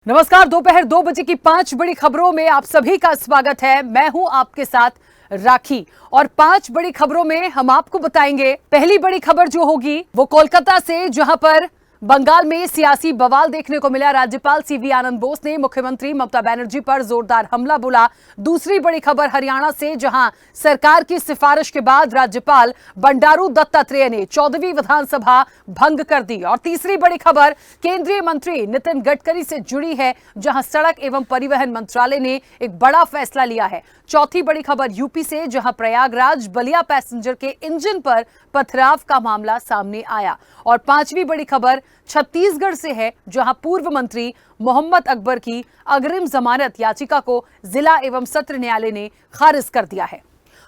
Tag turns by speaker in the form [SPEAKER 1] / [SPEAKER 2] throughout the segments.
[SPEAKER 1] नमस्कार। दोपहर 2 बजे की 5 बड़ी खबरों में आप सभी का स्वागत है। मैं हूं आपके साथ राखी और 5 बड़ी खबरों में हम आपको बताएंगे। पहली बड़ी खबर जो होगी वो कोलकाता से, जहां पर बंगाल में सियासी बवाल देखने को मिला। राज्यपाल सीवी आनंद बोस ने मुख्यमंत्री ममता बनर्जी पर जोरदार हमला बोला। दूसरी बड़ी खबर हरियाणा से, जहां सरकार की सिफारिश के बाद राज्यपाल बंडारू दत्तात्रेय ने 14वीं विधानसभा भंग कर दी। और तीसरी बड़ी खबर केंद्रीय मंत्री नितिन गडकरी से जुड़ी है, जहां सड़क एवं परिवहन मंत्रालय ने एक बड़ा फैसला लिया है। चौथी बड़ी खबर यूपी से, जहां प्रयागराज बलिया पैसेंजर के इंजन पर पथराव का मामला सामने आया। और पांचवी बड़ी खबर छत्तीसगढ़ से है, जहां पूर्व मंत्री मोहम्मद अकबर की अग्रिम जमानत याचिका को जिला एवं सत्र न्यायालय ने खारिज कर दिया है।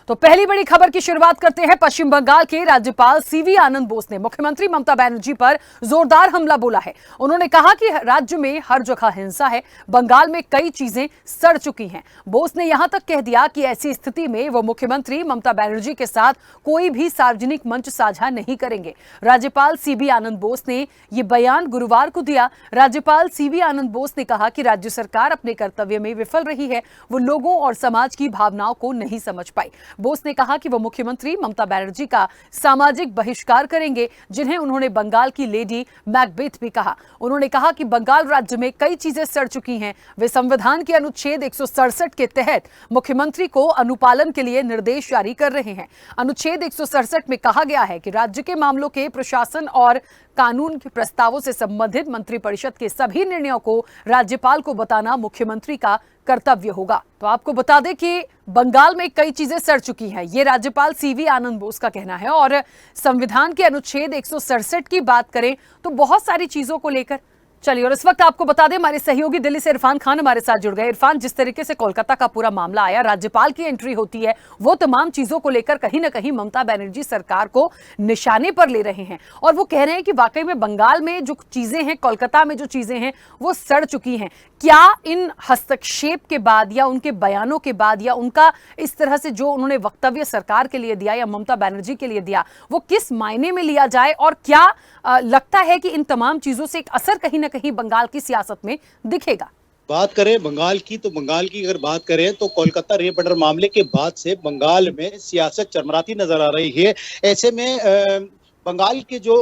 [SPEAKER 1] तो पहली बड़ी खबर की शुरुआत करते हैं। पश्चिम बंगाल के राज्यपाल सीवी आनंद बोस ने मुख्यमंत्री ममता बनर्जी पर जोरदार हमला बोला है। उन्होंने कहा कि राज्य में हर जगह हिंसा है, बंगाल में कई चीजें सड़ चुकी हैं। बोस ने यहां तक कह दिया कि ऐसी स्थिति में वो मुख्यमंत्री ममता बनर्जी के साथ कोई भी सार्वजनिक मंच साझा नहीं करेंगे। राज्यपाल सीवी आनंद बोस ने यह बयान गुरुवार को दिया। राज्यपाल सीवी आनंद बोस ने कहा कि राज्य सरकार अपने कर्तव्य में विफल रही है, वो लोगों और समाज की भावनाओं को नहीं समझ पाई। बोस ने कहा कि वो मुख्यमंत्री ममता बनर्जी का सामाजिक बहिष्कार करेंगे, जिन्हें उन्होंने बंगाल की लेडी मैकबेथ भी कहा। उन्होंने कहा कि बंगाल राज्य में कई चीजें सड़ चुकी हैं। वे संविधान के अनुच्छेद 167 के तहत मुख्यमंत्री को अनुपालन के लिए निर्देश जारी कर रहे हैं। अनुच्छेद 167 में कहा गया है कि राज्य के मामलों के प्रशासन और कानून के प्रस्तावों से संबंधित मंत्रिपरिषद के सभी निर्णयों को राज्यपाल को बताना मुख्यमंत्री का कर्तव्य होगा। तो आपको बता दें कि बंगाल में कई चीजें सड़ चुकी हैं, ये राज्यपाल सीवी आनंद बोस का कहना है। और संविधान के अनुच्छेद 167 की बात करें तो बहुत सारी चीजों को लेकर चलिए। और इस वक्त आपको बता दें, हमारे सहयोगी दिल्ली से इरफान खान हमारे साथ जुड़ गए। इरफान, जिस तरीके से कोलकाता का पूरा मामला आया, राज्यपाल की एंट्री होती है, वो तमाम चीजों को लेकर कहीं ना कहीं ममता बनर्जी सरकार को निशाने पर ले रहे हैं और वो कह रहे हैं कि वाकई में बंगाल में जो चीजें हैं, कोलकाता में जो चीजें हैं, वो सड़ चुकी हैं। क्या इन हस्तक्षेप के बाद या उनके बयानों के बाद या उनका इस तरह से जो उन्होंने वक्तव्य सरकार के लिए दिया या ममता बनर्जी के लिए दिया, वो किस मायने में लिया जाए और क्या लगता है कि इन तमाम चीजों से एक असर कहीं ना कहीं बंगाल की सियासत में दिखेगा?
[SPEAKER 2] बात करें बंगाल की, तो बंगाल की अगर बात करें तो कोलकाता रेप मर्डर मामले के बाद से बंगाल में सियासत चरमराती नजर आ रही है। ऐसे में बंगाल के जो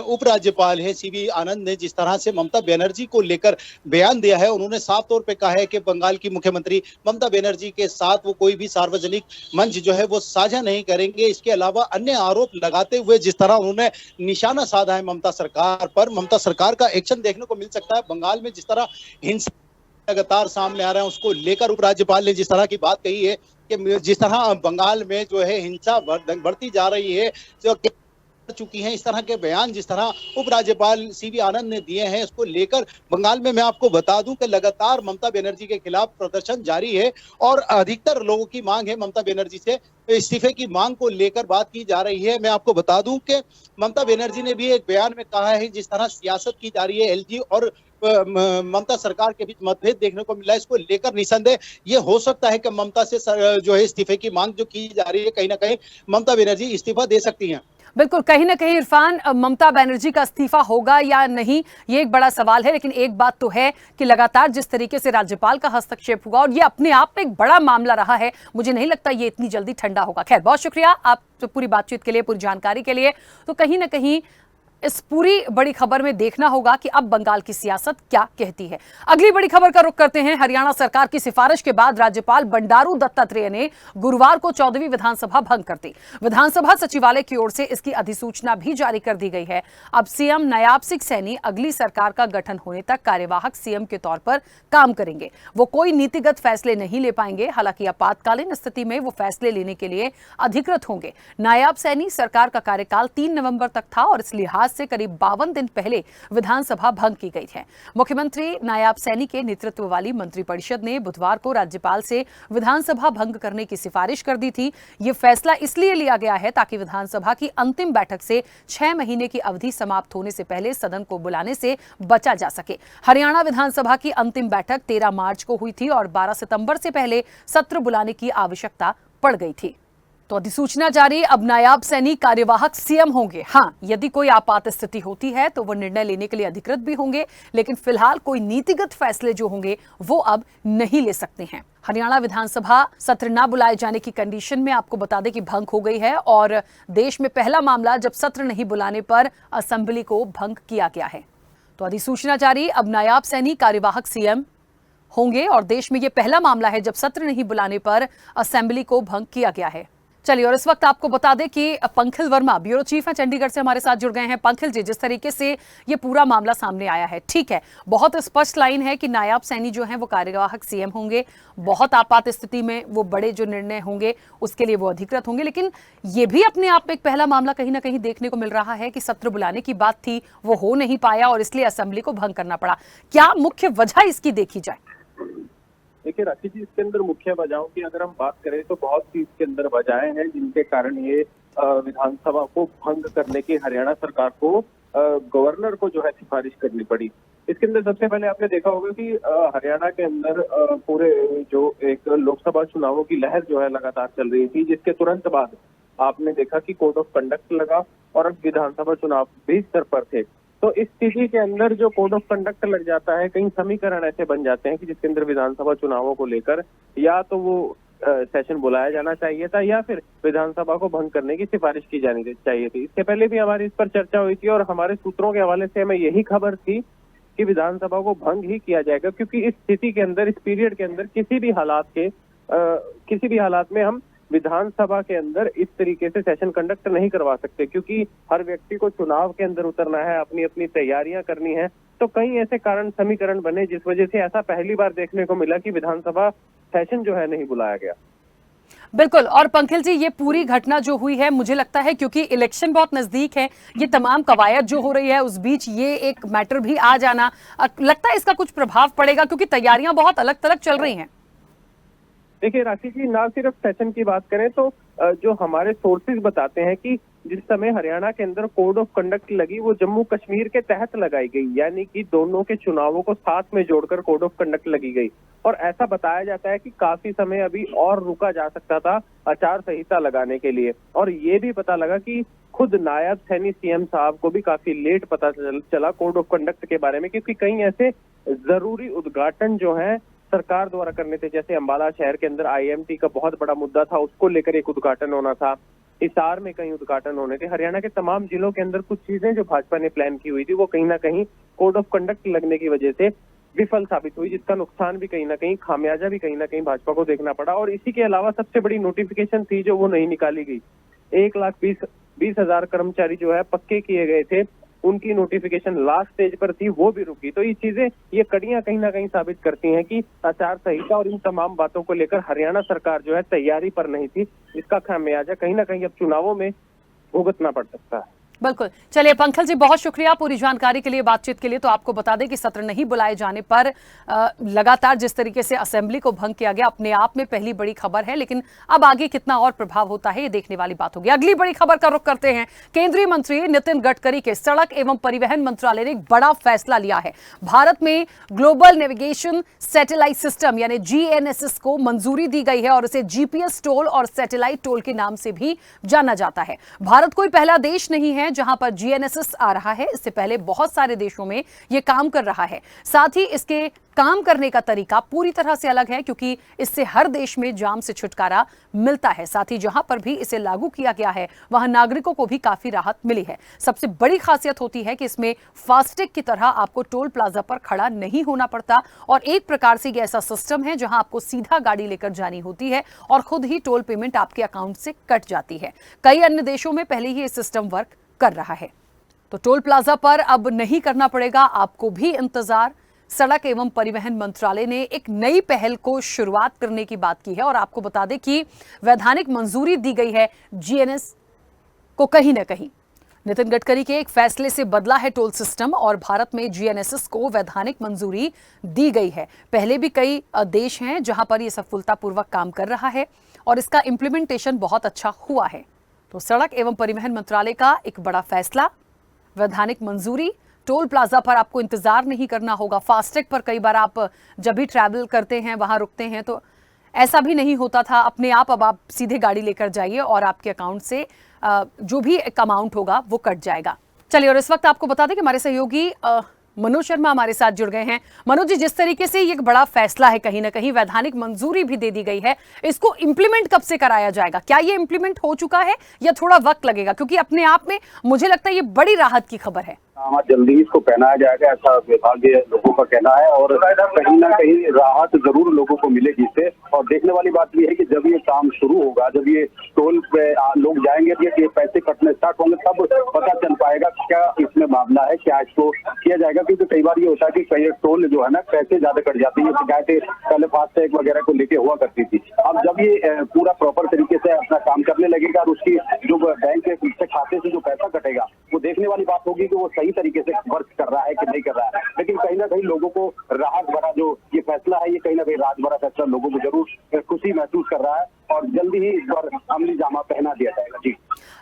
[SPEAKER 2] उपराज्यपाल है सीवी आनंद ने जिस तरह से ममता बनर्जी को लेकर बयान दिया है, उन्होंने साफ तौर पे कहा है कि बंगाल की मुख्यमंत्री ममता बनर्जी के साथ वो कोई भी सार्वजनिक मंच जो है वो साझा नहीं करेंगे। इसके अलावा अन्य आरोप लगाते हुए जिस तरह उन्होंने निशाना साधा है ममता सरकार पर, ममता सरकार का एक्शन देखने को मिल सकता है। बंगाल में जिस तरह हिंसा लगातार सामने आ रहा है, उसको लेकर उपराज्यपाल ने जिस तरह की बात कही है कि जिस तरह बंगाल में जो है हिंसा बढ़ती जा रही है, जो चुकी हैं, इस तरह के बयान जिस तरह उपराज्यपाल सीवी आनंद ने दिए हैं, उसको लेकर बंगाल में मैं आपको बता दूं कि लगातार ममता बनर्जी के खिलाफ प्रदर्शन जारी है और अधिकतर लोगों की मांग है ममता बनर्जी से इस्तीफे की मांग को लेकर बात की जा रही है। मैं आपको बता दूं कि ममता बनर्जी ने भी एक बयान में कहा है, जिस तरह सियासत की जा रही है, एलजी और ममता सरकार के बीच मतभेद देखने को मिला है, इसको लेकर निसंदेह ये हो सकता है कि ममता से जो है इस्तीफे की मांग जो की जा रही है, कहीं ना कहीं ममता बनर्जी इस्तीफा दे सकती हैं।
[SPEAKER 1] बिल्कुल, कहीं ना कहीं इरफान, ममता बनर्जी का इस्तीफा होगा या नहीं, ये एक बड़ा सवाल है। लेकिन एक बात तो है कि लगातार जिस तरीके से राज्यपाल का हस्तक्षेप हुआ और ये अपने आप में एक बड़ा मामला रहा है, मुझे नहीं लगता ये इतनी जल्दी ठंडा होगा। खैर, बहुत शुक्रिया आप पूरी बातचीत के लिए, पूरी जानकारी के लिए। तो कहीं ना कहीं इस पूरी बड़ी खबर में देखना होगा कि अब बंगाल की सियासत क्या कहती है। अगली बड़ी खबर का रुख करते हैं। हरियाणा सरकार की सिफारिश के बाद राज्यपाल बंडारू दत्तात्रेय ने गुरुवार को 14वीं विधानसभा भंग कर दी। विधानसभा सचिवालय की ओर से इसकी अधिसूचना भी जारी कर दी गई है। अब सीएम नायाब सिंह सैनी अगली सरकार का गठन होने तक कार्यवाहक सीएम के तौर पर काम करेंगे। वो कोई नीतिगत फैसले नहीं ले पाएंगे, हालांकि आपातकालीन स्थिति में वो फैसले लेने के लिए अधिकृत होंगे। नायाब सैनी सरकार का कार्यकाल 3 नवंबर तक था और इस लिहाज से करीब 52 दिन पहले विधानसभा भंग की गई है। मुख्यमंत्री नायाब सैनी के नेतृत्व वाली मंत्रिपरिषद ने बुधवार को राज्यपाल से विधानसभा भंग करने की सिफारिश कर दी थी। यह फैसला इसलिए लिया गया है ताकि विधानसभा की अंतिम बैठक से 6 महीने की अवधि समाप्त होने से पहले सदन को बुलाने से बचा जा सके। हरियाणा विधानसभा की अंतिम बैठक 13 मार्च को हुई थी और 12 सितंबर से पहले सत्र बुलाने की आवश्यकता पड़ गई थी। तो अधिसूचना जारी, अब नायाब सैनी कार्यवाहक सीएम होंगे। हाँ, यदि कोई आपात स्थिति होती है तो वो निर्णय लेने के लिए अधिकृत भी होंगे, लेकिन फिलहाल कोई नीतिगत फैसले जो होंगे वो अब नहीं ले सकते हैं। हरियाणा विधानसभा सत्र न बुलाए जाने की कंडीशन में आपको बता दें कि भंग हो गई है और देश में पहला मामला जब सत्र नहीं बुलाने पर असेंबली को भंग किया गया है। तो अधिसूचना जारी, अब नायाब सैनी कार्यवाहक सीएम होंगे और देश में यह पहला मामला है जब सत्र नहीं बुलाने पर असेंबली को भंग किया गया है। चलिए, और इस वक्त आपको बता दें कि पंखिल वर्मा ब्यूरो चीफ हैं, चंडीगढ़ से हमारे साथ जुड़ गए हैं। पंखिल जी, जिस तरीके से ये पूरा मामला सामने आया है, ठीक है, बहुत स्पष्ट लाइन है कि नायाब सैनी जो हैं वो कार्यवाहक सीएम होंगे, बहुत आपात स्थिति में वो बड़े जो निर्णय होंगे उसके लिए वो अधिकृत होंगे, लेकिन ये भी अपने आप में एक पहला मामला कहीं ना कहीं देखने को मिल रहा है कि सत्र बुलाने की बात थी, वो हो नहीं पाया और इसलिए असेंबली को भंग करना पड़ा। क्या मुख्य वजह इसकी देखी जाए?
[SPEAKER 3] देखिए राखी जी, इसके अंदर मुख्य वजहों की अगर हम बात करें तो बहुत सी इसके अंदर वजहें हैं जिनके कारण ये विधानसभा को भंग करने की हरियाणा सरकार को गवर्नर को जो है सिफारिश करनी पड़ी। इसके अंदर सबसे पहले आपने देखा होगा कि हरियाणा के अंदर पूरे जो एक लोकसभा चुनावों की लहर जो है लगातार चल रही थी, जिसके तुरंत बाद आपने देखा कि कोड ऑफ कंडक्ट लगा और अब विधानसभा चुनाव भी स्तर पर थे। तो इस स्थिति के अंदर जो कोड ऑफ कंडक्ट लग जाता है, कई समीकरण ऐसे बन जाते हैं कि जिसके अंदर विधानसभा चुनावों को लेकर या तो वो सेशन बुलाया जाना चाहिए था या फिर विधानसभा को भंग करने की सिफारिश की जानी चाहिए थी। इससे पहले भी हमारी इस पर चर्चा हुई थी और हमारे सूत्रों के हवाले से हमें यही खबर थी कि विधानसभा को भंग ही किया जाएगा, क्योंकि इस स्थिति के अंदर, इस पीरियड के अंदर किसी भी हालात में हम विधानसभा के अंदर इस तरीके से सेशन कंडक्ट नहीं करवा सकते, क्योंकि हर व्यक्ति को चुनाव के अंदर उतरना है, अपनी अपनी तैयारियां करनी है। तो कई ऐसे कारण समीकरण बने जिस वजह से ऐसा पहली बार देखने को मिला कि विधानसभा सेशन जो है नहीं बुलाया गया।
[SPEAKER 1] बिल्कुल, और पंखिल जी, ये पूरी घटना जो हुई है, मुझे लगता है क्योंकि इलेक्शन बहुत नजदीक है, ये तमाम कवायद जो हो रही है उस बीच ये एक मैटर भी आ जाना, लगता है इसका कुछ प्रभाव पड़ेगा क्योंकि तैयारियां बहुत अलग थलग चल रही हैं।
[SPEAKER 3] देखिए राशि जी, ना सिर्फ सेशन की बात करें तो जो हमारे सोर्सेज बताते हैं कि जिस समय हरियाणा के अंदर कोड ऑफ कंडक्ट लगी वो जम्मू कश्मीर के तहत लगाई गई, यानी कि दोनों के चुनावों को साथ में जोड़कर कोड ऑफ कंडक्ट लगी गई। और ऐसा बताया जाता है कि काफी समय अभी और रुका जा सकता था आचार संहिता लगाने के लिए। और ये भी पता लगा कि खुद नायब सैनी सीएम साहब को भी काफी लेट पता चला कोड ऑफ कंडक्ट के बारे में, क्योंकि कई ऐसे जरूरी उद्घाटन जो है सरकार द्वारा करने थे, जैसे अंबाला शहर के अंदर आईएमटी का बहुत बड़ा मुद्दा था, उसको लेकर एक उद्घाटन होना था, हिसार में कई उद्घाटन होने थे। हरियाणा के तमाम जिलों के अंदर कुछ चीजें जो भाजपा ने प्लान की हुई थी वो कहीं ना कहीं कोड ऑफ कंडक्ट लगने की वजह से विफल साबित हुई, जिसका नुकसान भी कहीं ना कहीं, खामियाजा भी कहीं ना कहीं भाजपा को देखना पड़ा। और इसी के अलावा सबसे बड़ी नोटिफिकेशन थी जो वो नहीं निकाली गई, 1,20,000 कर्मचारी जो है पक्के किए गए थे, उनकी नोटिफिकेशन लास्ट स्टेज पर थी, वो भी रुकी। तो ये चीजें, ये कड़ियां कहीं ना कहीं साबित करती हैं कि आचार संहिता और इन तमाम बातों को लेकर हरियाणा सरकार जो है तैयारी पर नहीं थी। इसका खामियाजा कहीं ना कहीं अब चुनावों में भुगतना पड़ सकता है।
[SPEAKER 1] बिल्कुल, चलिए पंखिल जी, बहुत शुक्रिया पूरी जानकारी के लिए, बातचीत के लिए। तो आपको बता दें कि सत्र नहीं बुलाए जाने पर लगातार जिस तरीके से असेंबली को भंग किया गया, अपने आप में पहली बड़ी खबर है, लेकिन अब आगे कितना और प्रभाव होता है ये देखने वाली बात होगी। अगली बड़ी खबर का रुख करते हैं। केंद्रीय मंत्री नितिन गडकरी के सड़क एवं परिवहन मंत्रालय ने एक बड़ा फैसला लिया है। भारत में ग्लोबल नेविगेशन सैटेलाइट सिस्टम यानी GNSS को मंजूरी दी गई है और इसे GPS टोल और सैटेलाइट टोल के नाम से भी जाना जाता है। भारत कोई पहला देश नहीं है जहां पर GNSS आ रहा है, इससे पहले बहुत सारे देशों में यह काम कर रहा है। साथ ही इसके काम करने का तरीका पूरी तरह से अलग है, क्योंकि इससे हर देश में जाम से छुटकारा मिलता है। साथ ही जहां पर भी इसे लागू किया गया है वहां नागरिकों को भी काफी राहत मिली है। सबसे बड़ी खासियत होती है कि इसमें फास्टैग की तरह आपको टोल प्लाजा पर खड़ा नहीं होना पड़ता और एक प्रकार से यह ऐसा सिस्टम है जहां आपको सीधा गाड़ी लेकर जानी होती है और खुद ही टोल पेमेंट आपके अकाउंट से कट जाती है। कई अन्य देशों में पहले ही यह सिस्टम वर्क कर रहा है। तो टोल प्लाजा पर अब नहीं करना पड़ेगा आपको भी इंतजार। सड़क एवं परिवहन मंत्रालय ने एक नई पहल को शुरुआत करने की बात की है और आपको बता दें कि वैधानिक मंजूरी दी गई है GNSS को कहीं ना कहीं। नितिन गडकरी के एक फैसले से बदला है टोल सिस्टम और भारत में GNSS को वैधानिक मंजूरी दी गई है। पहले भी कई देश हैं जहां पर यह सफलतापूर्वक काम कर रहा है और इसका इंप्लीमेंटेशन बहुत अच्छा हुआ है। तो सड़क एवं परिवहन मंत्रालय का एक बड़ा फैसला, वैधानिक मंजूरी, टोल प्लाजा पर आपको इंतजार नहीं करना होगा। फास्टैग पर कई बार आप जब भी ट्रैवल करते हैं, वहां रुकते हैं, तो ऐसा भी नहीं होता था, अपने अब आप सीधे गाड़ी लेकर जाइए और आपके अकाउंट से जो भी एक अमाउंट होगा वो कट जाएगा। चलिए, और इस वक्त आपको बता दें कि हमारे सहयोगी मनोज शर्मा हमारे साथ जुड़ गए हैं। मनोज जी, जिस तरीके से ये एक बड़ा फैसला है, कहीं ना कहीं वैधानिक मंजूरी भी दे दी गई है, इसको इंप्लीमेंट कब से कराया जाएगा? क्या ये इंप्लीमेंट हो चुका है या थोड़ा वक्त लगेगा? क्योंकि अपने आप में मुझे लगता है ये बड़ी राहत की खबर है।
[SPEAKER 4] हाँ, जल्दी ही इसको पहनाया जाएगा, ऐसा विभागीय लोगों का कहना है और कहीं ना कहीं राहत जरूर लोगों को मिलेगी इससे। और देखने वाली बात ये है कि जब ये काम शुरू होगा, जब ये टोल पे लोग जाएंगे, ये पैसे कटने स्टार्ट होंगे, तब पता चल पाएगा क्या इसमें मामला है, क्या इसको किया जाएगा। क्योंकि कई बार ये होता है कि कई टोल जो है ना, पैसे ज्यादा कट जाते हैं। शिकायतें पहले फास्टैग वगैरह को लेके हुआ करती थी। अब जब ये पूरा प्रॉपर तरीके से अपना काम करने लगेगा और उसकी जो बैंक के खाते से जो पैसा कटेगा, वो देखने वाली बात होगी कि वो सही तरीके से वर्क कर रहा है कि नहीं कर रहा है। लेकिन कहीं ना कहीं लोगों को राहत भरा जो ये फैसला है, ये कहीं ना कहीं राहत भरा फैसला लोगों को जरूर खुशी महसूस कर रहा है और जल्दी ही इस पर अमली जामा पहना दिया जाएगा। जी,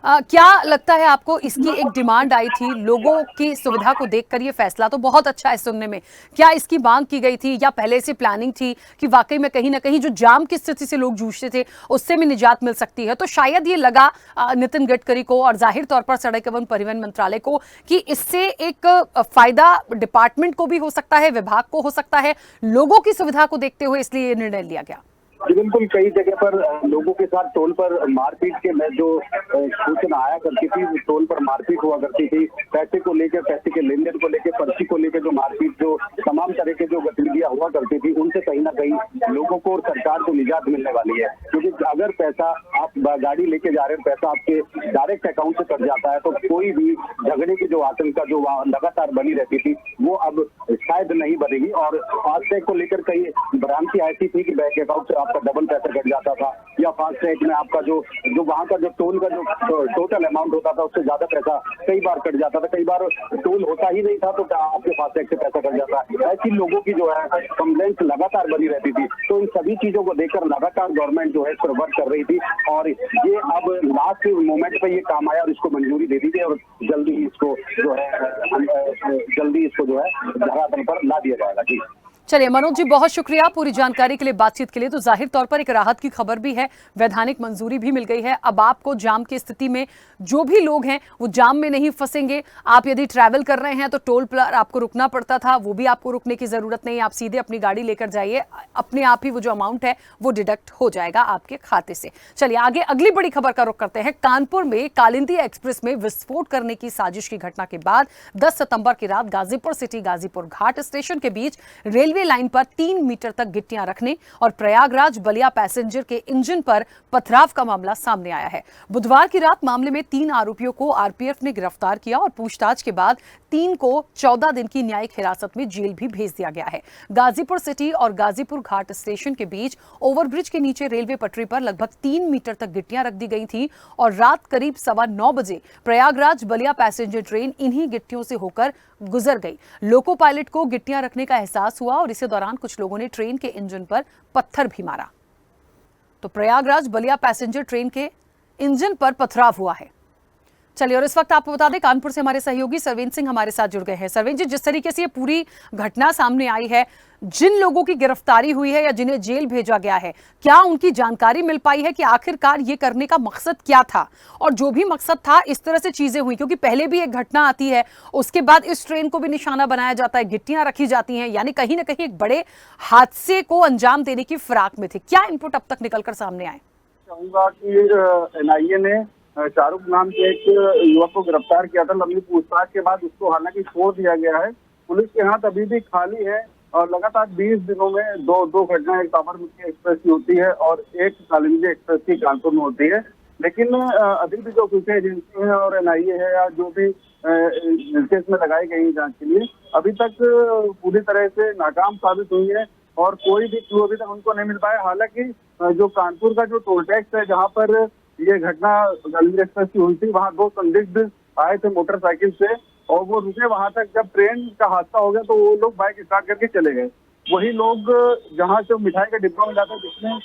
[SPEAKER 1] क्या लगता है आपको? इसकी एक डिमांड आई थी, लोगों की सुविधा को देखकर ये फैसला तो बहुत अच्छा है सुनने में। क्या इसकी मांग की गई थी या पहले से प्लानिंग थी कि वाकई में कहीं ना कहीं जो जाम की स्थिति से लोग जूझते थे उससे भी निजात मिल सकती है? तो शायद ये लगा नितिन गडकरी को और जाहिर तौर पर सड़क एवं परिवहन मंत्रालय को कि इससे एक फायदा डिपार्टमेंट को भी हो सकता है, विभाग को हो सकता है, लोगों की सुविधा को देखते हुए इसलिए ये निर्णय लिया गया।
[SPEAKER 4] बिल्कुल, कई जगह पर लोगों के साथ टोल पर मारपीट के में जो सूचना आया करती थी, टोल पर मारपीट हुआ करती थी, पैसे को लेकर, पैसे के लेन देन को लेकर, पर्ची को लेकर जो मारपीट, जो तमाम तरह के जो गतिविधियां हुआ करती थी, उनसे कहीं ना कहीं लोगों को और सरकार को निजात मिलने वाली है। क्योंकि अगर पैसा आप गाड़ी लेके जा रहे हैं, पैसा आपके डायरेक्ट अकाउंट से कट जाता है, तो कोई भी झगड़े की जो आशंका जो लगातार बनी रहती थी, वो अब शायद नहीं बनेगी। और फास्टैग को लेकर कई भ्रांति ऐसी थी कि बैंक अकाउंट से आपका डबल पैसा कट जाता था, या फास्टैग में आपका जो वहां का जो टोल का जो टोटल अमाउंट होता था उससे ज्यादा पैसा कई बार कट जाता था। कई बार टोल होता ही नहीं था तो आपके फास्टैग से पैसा कट जाता है। ऐसी लोगों की जो है कंप्लेंट लगातार बनी रहती थी। तो इन सभी चीजों को देखकर लगातार गवर्नमेंट जो है इस पर वर्क कर रही थी और ये अब लास्ट मोमेंट पे ये काम आया और इसको मंजूरी दे दी गई और जल्दी ही इसको जो है धरातल पर ला दिया जाएगा। जी,
[SPEAKER 1] चलिए मनोज जी, बहुत शुक्रिया पूरी जानकारी के लिए, बातचीत के लिए। तो जाहिर तौर पर एक राहत की खबर भी है, वैधानिक मंजूरी भी मिल गई है। अब आपको जाम की स्थिति में जो भी लोग हैं वो जाम में नहीं फंसेंगे। आप यदि ट्रैवल कर रहे हैं तो टोल पर आपको रुकना पड़ता था, वो भी आपको रुकने की जरूरत नहीं। आप सीधे अपनी गाड़ी लेकर जाइए, अपने आप ही वो जो अमाउंट है वो डिडक्ट हो जाएगा आपके खाते से। चलिए आगे अगली बड़ी खबर का रुख करते हैं। कानपुर में कालिंदी एक्सप्रेस में विस्फोट करने की साजिश की घटना के बाद 10 सितंबर की रात गाजीपुर सिटी गाजीपुर घाट स्टेशन के बीच रेलवे लाइन पर 3 मीटर तक गिट्टियां रखने और प्रयागराज बलिया पैसेंजर के इंजन पर पथराव का मामला सामने आया है। बुधवार की रात मामले में 3 आरोपियों को आरपीएफ ने गिरफ्तार किया और पूछताछ के बाद 3 को 14 दिन की न्यायिक हिरासत में जेल भी भेज दिया गया है। गाजीपुर सिटी और गाजीपुर घाट स्टेशन के बीच ओवरब्रिज के नीचे रेलवे पटरी पर लगभग 3 मीटर तक गिट्टियां रख दी गई थी और रात करीब 9:15 बजे प्रयागराज बलिया पैसेंजर ट्रेन इन्हीं गिट्टियों से होकर गुजर गई। लोको पायलट को गिट्टियां रखने का एहसास हुआ और इसी दौरान कुछ लोगों ने ट्रेन के इंजन पर पत्थर भी मारा। तो प्रयागराज बलिया पैसेंजर ट्रेन के इंजन पर पथराव हुआ है। चलिए, और इस वक्त आपको बता दें कानपुर से हमारे सहयोगी सरवीन सिंह हमारे साथ जुड़ गए हैं। सरवीन जी, जिस तरीके से ये पूरी घटना सामने आई है, जिन लोगों की गिरफ्तारी हुई है या जिन्हें जेल भेजा गया है, क्या उनकी जानकारी मिल पाई है कि आखिरकार ये करने का मकसद क्या था? और जो भी मकसद था, इस तरह से चीजें हुई क्योंकि पहले भी एक घटना आती है, उसके बाद इस ट्रेन को भी निशाना बनाया जाता है, गिट्टियां रखी जाती हैं, यानी कहीं ना कहीं एक बड़े हादसे को अंजाम देने की फिराक में थे। क्या इनपुट अब तक निकलकर सामने आए?
[SPEAKER 5] चाहूंगा कि एनआईए ने शाहरुख नाम के एक युवक को गिरफ्तार किया था। लंबी पूछताछ के बाद उसको हालांकि छोड़ दिया गया है। पुलिस के हाथ अभी भी खाली है और लगातार 20 दिनों में दो घटनाएं, एक साबरमती एक्सप्रेस की होती है और एक कालिंदी एक्सप्रेस की कानपुर में होती है। लेकिन अभी भी जो कुछ एजेंसी है और एनआईए है या जो भी केस में लगाई गई जांच के लिए, अभी तक पूरी तरह से नाकाम साबित हुई है और कोई भी क्लू अभी तक उनको नहीं मिल पाया। हालांकि जो कानपुर का जो टोल टैक्स है, जहाँ पर ये घटना कालिंदी एक्सप्रेस की हुई थी, वहाँ 2 संदिग्ध आए थे मोटरसाइकिल से और वो रुके वहां तक। जब ट्रेन का हादसा हो गया तो वो लोग बाइक स्टार्ट करके चले गए। वही लोग जहाँ से मिठाई का डिब्बा मिला था, जिसमें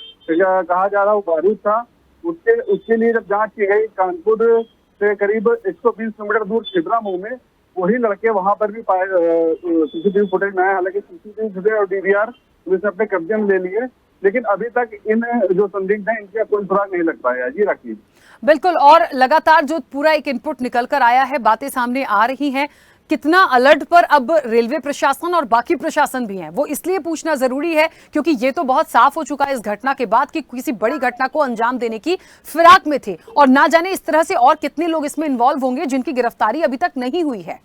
[SPEAKER 5] कहा जा रहा वो बारूद था, उसके लिए जब जांच की गई कानपुर से करीब 120 किलोमीटर दूर छिबरा मुंह में, वही लड़के वहां पर भी सीसीटीवी फुटेज में आए। हालांकि सीसीटीवी फुटेज और डीवीआर पुलिस ने अपने कब्जे में ले लिए। लेकिन अभी तक इन जो संदिग्ध हैं इनका कोई सुराग नहीं लग पाया। जी राखी।
[SPEAKER 1] बिल्कुल, और लगातार जो पूरा एक इनपुट निकल कर आया है, बातें सामने आ रही हैं, कितना अलर्ट पर अब रेलवे प्रशासन और बाकी प्रशासन भी हैं, वो इसलिए पूछना जरूरी है क्योंकि ये तो बहुत साफ हो चुका है इस घटना के बाद कि किसी बड़ी घटना को अंजाम देने की फिराक में थे, और ना जाने इस तरह से और कितने लोग इसमें इन्वॉल्व होंगे जिनकी गिरफ्तारी अभी तक नहीं हुई है।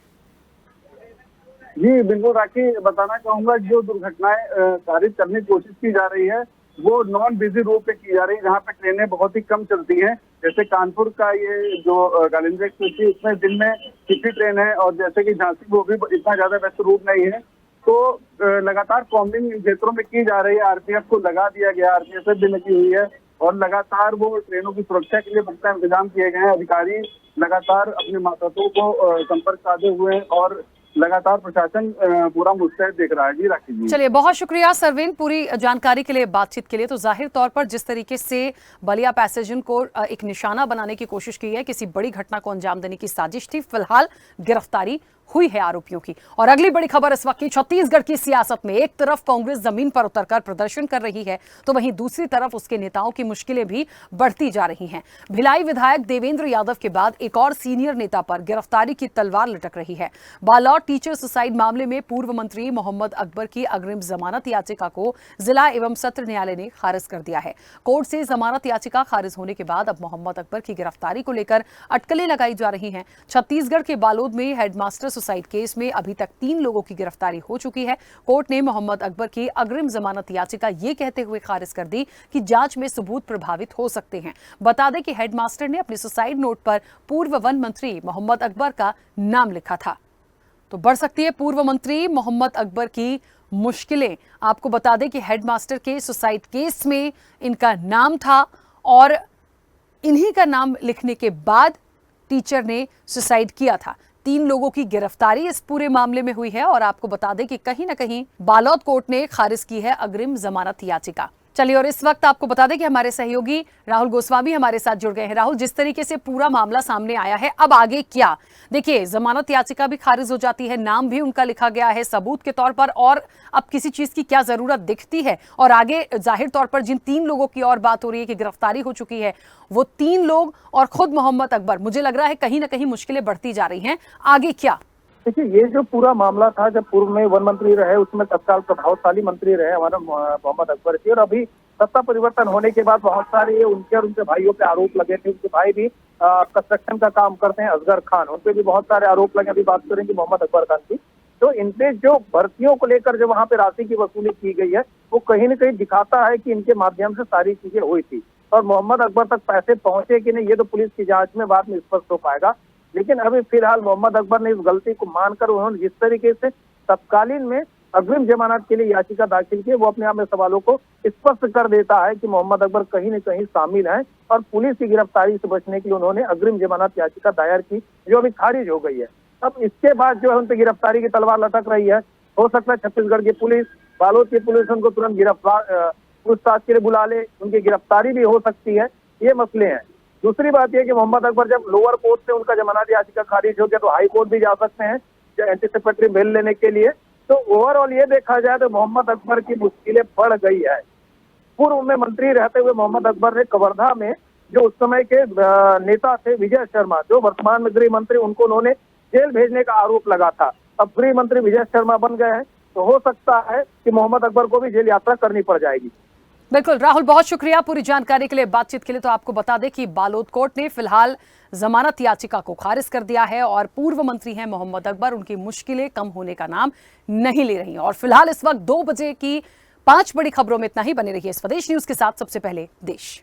[SPEAKER 5] जी बिल्कुल राखी, बताना चाहूंगा जो दुर्घटनाएं कारित करने की कोशिश की जा रही है वो नॉन बिजी रूट पे की जा रही है, जहाँ पे ट्रेनें बहुत ही कम चलती हैं। जैसे कानपुर का ये जो गालिंद्रा एक्सप्रेस थी उसमें दिन में कितनी ट्रेन है, और जैसे कि झांसी वो भी इतना ज्यादा व्यस्त रूट नहीं है, तो लगातार कॉम्बिंग इन क्षेत्रों में की जा रही है। आरपीएफ को लगा दिया गया, आरपीएफ भी लगी हुई है, और लगातार वो ट्रेनों की सुरक्षा के लिए पुख्ता इंतजाम किए गए हैं। अधिकारी लगातार अपने मातहतों को संपर्क साधे हुए हैं और लगातार प्रशासन पूरा मुस्तैद देख रहा है। जी राखी जी।
[SPEAKER 1] चलिए, बहुत शुक्रिया सरवीन पूरी जानकारी के लिए, बातचीत के लिए। तो जाहिर तौर पर जिस तरीके से बलिया पैसेंजर को एक निशाना बनाने की कोशिश की है, किसी बड़ी घटना को अंजाम देने की साजिश थी। फिलहाल गिरफ्तारी हुई है आरोपियों की। और अगली बड़ी खबर इस वक्त की, छत्तीसगढ़ की सियासत में एक तरफ कांग्रेस जमीन पर उतरकर प्रदर्शन कर रही है, तो वहीं दूसरी तरफ उसके नेताओं की मुश्किलें भी बढ़ती जा रही हैं। भिलाई विधायक देवेंद्र यादव के बाद एक और सीनियर नेता पर गिरफ्तारी की तलवार लटक रही है। बालोद टीचर सुसाइड मामले में पूर्व मंत्री मोहम्मद अकबर की अग्रिम जमानत याचिका को जिला एवं सत्र न्यायालय ने खारिज कर दिया है। कोर्ट से जमानत याचिका खारिज होने के बाद अब मोहम्मद अकबर की गिरफ्तारी को लेकर अटकलें लगाई जा रही हैं। छत्तीसगढ़ के बालोद में हेडमास्टर सुसाइड केस में अभी तक 3 लोगों की गिरफ्तारी हो चुकी है। कोर्ट ने मोहम्मद अकबर की अग्रिम जमानत याचिका ये कहते हुए खारिज कर दी कि जांच में सबूत प्रभावित हो सकते हैं। बता दें कि हेडमास्टर ने अपने सुसाइड नोट पर पूर्व वन मंत्री मोहम्मद अकबर का नाम लिखा था। तो बढ़ सकती है पूर्व मंत्री मोहम्मद अकबर की मुश्किलें। आपको बता दें कि हेडमास्टर के सुसाइड केस में इनका नाम था, और इन्हीं का नाम लिखने के बाद टीचर ने सुसाइड किया था। 3 लोगों की गिरफ्तारी इस पूरे मामले में हुई है, और आपको बता दें कि कहीं ना कहीं बालोद कोर्ट ने खारिज की है अग्रिम जमानत याचिका। चलिए, और इस वक्त आपको बता दें कि हमारे सहयोगी राहुल गोस्वामी हमारे साथ जुड़ गए हैं। राहुल, जिस तरीके से पूरा मामला सामने आया है, अब आगे क्या? देखिए, जमानत याचिका भी खारिज हो जाती है, नाम भी उनका लिखा गया है सबूत के तौर पर, और अब किसी चीज की क्या जरूरत दिखती है? और आगे जाहिर तौर पर जिन 3 लोगों की और बात हो रही है कि गिरफ्तारी हो चुकी है, वो 3 लोग और खुद मोहम्मद अकबर, मुझे लग रहा है कहीं ना कहीं मुश्किलें बढ़ती जा रही हैं। आगे क्या?
[SPEAKER 3] देखिए, ये जो पूरा मामला था, जब पूर्व में वन मंत्री रहे उसमें तत्काल प्रभावशाली मंत्री रहे हमारे मोहम्मद अकबर जी, और अभी सत्ता परिवर्तन होने के बाद बहुत सारे उनके और उनके भाइयों पे आरोप लगे थे। उनके भाई भी कंस्ट्रक्शन का काम करते हैं, असगर खान, उन पे भी बहुत सारे आरोप लगे। अभी बात करेंगे मोहम्मद अकबर खान की, तो इनपे जो भर्तियों को लेकर जो वहाँ पे राशि की वसूली की गई है, वो कहीं न कहीं दिखाता है कि इनके माध्यम से सारी चीजें हुई थी। और मोहम्मद अकबर तक पैसे पहुंचे कि नहीं, ये तो पुलिस की जांच में बाद में स्पष्ट हो पाएगा। लेकिन अभी फिलहाल मोहम्मद अकबर ने इस गलती को मानकर उन्होंने जिस तरीके से तत्कालीन में अग्रिम जमानत के लिए याचिका दाखिल की, वो अपने आप में सवालों को स्पष्ट कर देता है कि मोहम्मद अकबर कहीं न कहीं शामिल हैं, और पुलिस की गिरफ्तारी से बचने के लिए उन्होंने अग्रिम जमानत याचिका दायर की, जो अभी खारिज हो गई है। अब इसके बाद जो है उन पर गिरफ्तारी की तलवार लटक रही है। हो सकता है छत्तीसगढ़ की पुलिस, बालोद की पुलिस उनको तुरंत गिरफ्तार पूछताछ के लिए बुला ले, उनकी गिरफ्तारी भी हो सकती है। ये मसले हैं। दूसरी बात यह कि मोहम्मद अकबर जब लोअर कोर्ट से उनका जमानत याचिका खारिज हो गया, तो हाई कोर्ट भी जा सकते हैं एंटीसिपेटरी बेल लेने के लिए। तो ओवरऑल ये देखा जाए तो मोहम्मद अकबर की मुश्किलें बढ़ गई है। पूर्व में मंत्री रहते हुए मोहम्मद अकबर ने कवर्धा में जो उस समय के नेता थे विजय शर्मा, जो वर्तमान में गृह मंत्री, उनको उन्होंने जेल भेजने का आरोप लगा था। अब गृह मंत्री विजय शर्मा बन गए हैं, तो हो सकता है कि मोहम्मद अकबर को भी जेल यात्रा करनी पड़ जाएगी।
[SPEAKER 1] बिल्कुल राहुल, बहुत शुक्रिया पूरी जानकारी के लिए, बातचीत के लिए। तो आपको बता दें कि बालोद कोर्ट ने फिलहाल जमानत याचिका को खारिज कर दिया है, और पूर्व मंत्री हैं मोहम्मद अकबर, उनकी मुश्किलें कम होने का नाम नहीं ले रही। और फिलहाल इस वक्त 2 बजे की 5 बड़ी खबरों में इतना ही। बने रहिए स्वदेश न्यूज के साथ। सबसे पहले देश।